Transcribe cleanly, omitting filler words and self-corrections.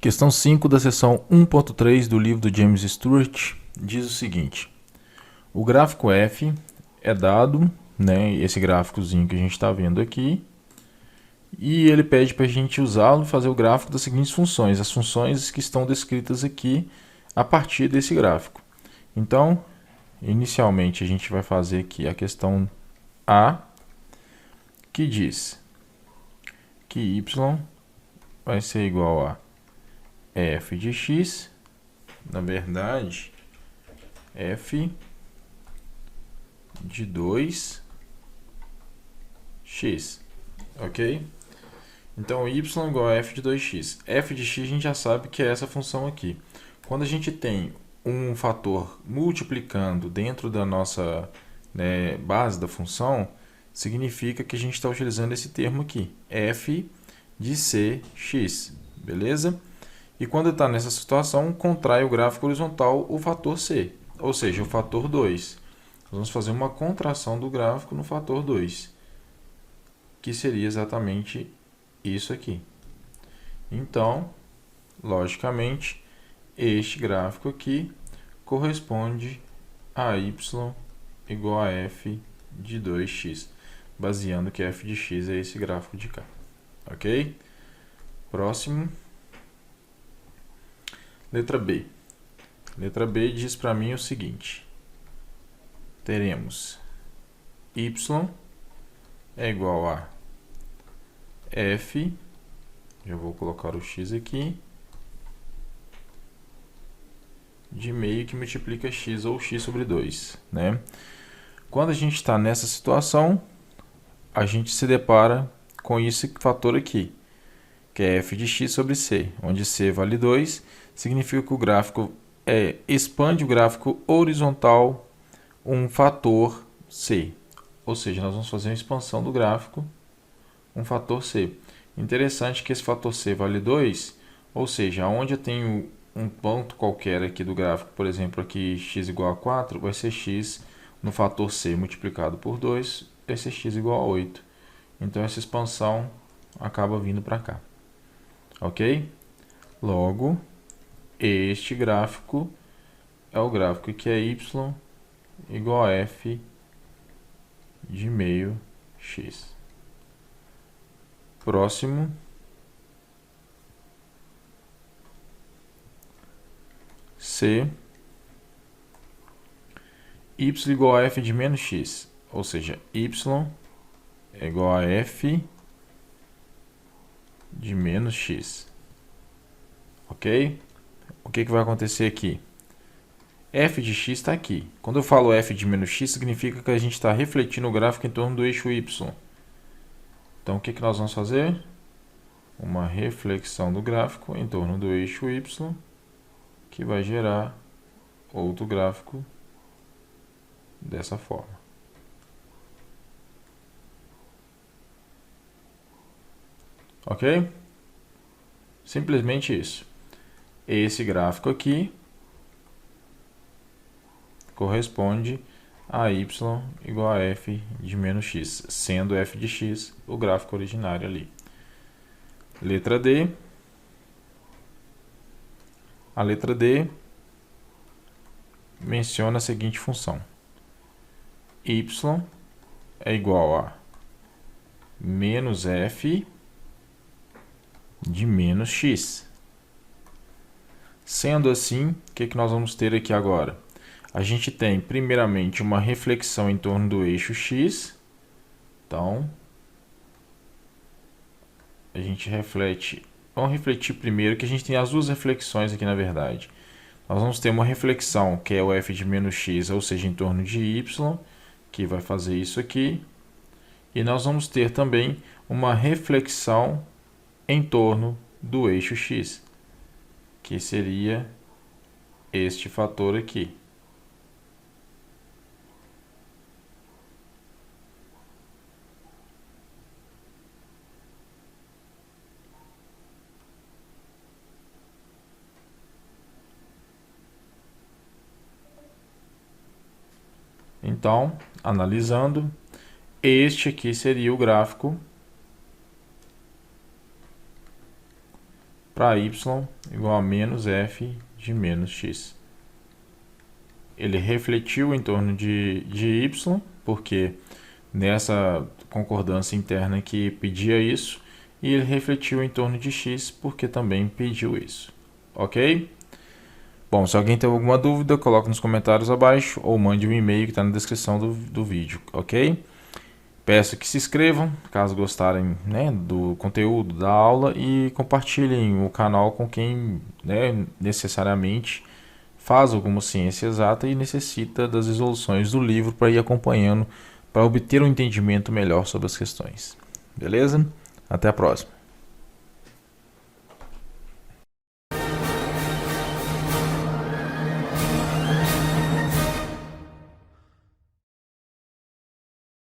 Questão 5 da seção 1.3 do livro do James Stewart diz o seguinte: o gráfico f é dado, né, esse gráficozinho que a gente está vendo aqui, e ele pede para a gente usá-lo e fazer o gráfico das seguintes funções, as funções que estão descritas aqui a partir desse gráfico. Então, inicialmente a gente vai fazer aqui a questão A, que diz que y vai ser igual a f de x, na verdade, f de 2x, ok? Então, y igual a f de 2x. F de x a gente já sabe que é essa função aqui. Quando a gente tem um fator multiplicando dentro da nossa, né, base da função, significa que a gente está utilizando esse termo aqui, f de cx, beleza? E quando está nessa situação, contrai o gráfico horizontal o fator c, ou seja, o fator 2. Nós vamos fazer uma contração do gráfico no fator 2, que seria exatamente isso aqui. Então, logicamente, este gráfico aqui corresponde a y igual a f de 2x, baseando que f de x é esse gráfico de cá. Ok? Próximo. Letra B. Letra B diz para mim o seguinte: teremos y é igual a f, já vou colocar o x aqui, de meio que multiplica x ou x sobre 2, né? Quando a gente está nessa situação, a gente se depara com esse fator aqui, que é f de x sobre c, onde c vale 2, significa que o gráfico expande o gráfico horizontal um fator c, ou seja, nós vamos fazer uma expansão do gráfico um fator c. Interessante que esse fator c vale 2, ou seja, onde eu tenho um ponto qualquer aqui do gráfico, por exemplo, aqui x igual a 4, vai ser x no fator c multiplicado por 2, vai ser x igual a 8. Então, essa expansão acaba vindo para cá. Ok? Logo, este gráfico é o gráfico que é y igual a f de meio x. Próximo. C, y igual a f de menos x, ou seja, y é igual a f de menos x. Ok? O que vai acontecer aqui? F de x está aqui. Quando eu falo f de menos x, significa que a gente está refletindo o gráfico em torno do eixo y. Então, o que nós vamos fazer? Uma reflexão do gráfico em torno do eixo y, que vai gerar outro gráfico dessa forma. Ok? Simplesmente isso. Esse gráfico aqui corresponde a y igual a f de menos x, sendo f de x o gráfico originário ali. Letra D. A letra D menciona a seguinte função: y é igual a menos f de menos x. Sendo assim, o que nós vamos ter aqui agora? A gente tem, primeiramente, uma reflexão em torno do eixo x. Então, a gente reflete. Vamos refletir primeiro, que a gente tem as duas reflexões aqui, na verdade. Nós vamos ter uma reflexão, que é o f de menos x, ou seja, em torno de y, que vai fazer isso aqui. E nós vamos ter também uma reflexão em torno do eixo x, que seria este fator aqui. Então, analisando, este aqui seria o gráfico para y igual a menos f de menos x. Ele refletiu em torno de y, porque nessa concordância interna aqui pedia isso, e ele refletiu em torno de x, porque também pediu isso. Ok? Bom, se alguém tem alguma dúvida, coloque nos comentários abaixo ou mande um e-mail que está na descrição do vídeo, ok? Peço que se inscrevam, caso gostarem, né, do conteúdo da aula, e compartilhem o canal com quem, né, necessariamente faz alguma ciência exata e necessita das resoluções do livro para ir acompanhando, para obter um entendimento melhor sobre as questões. Beleza? Até a próxima.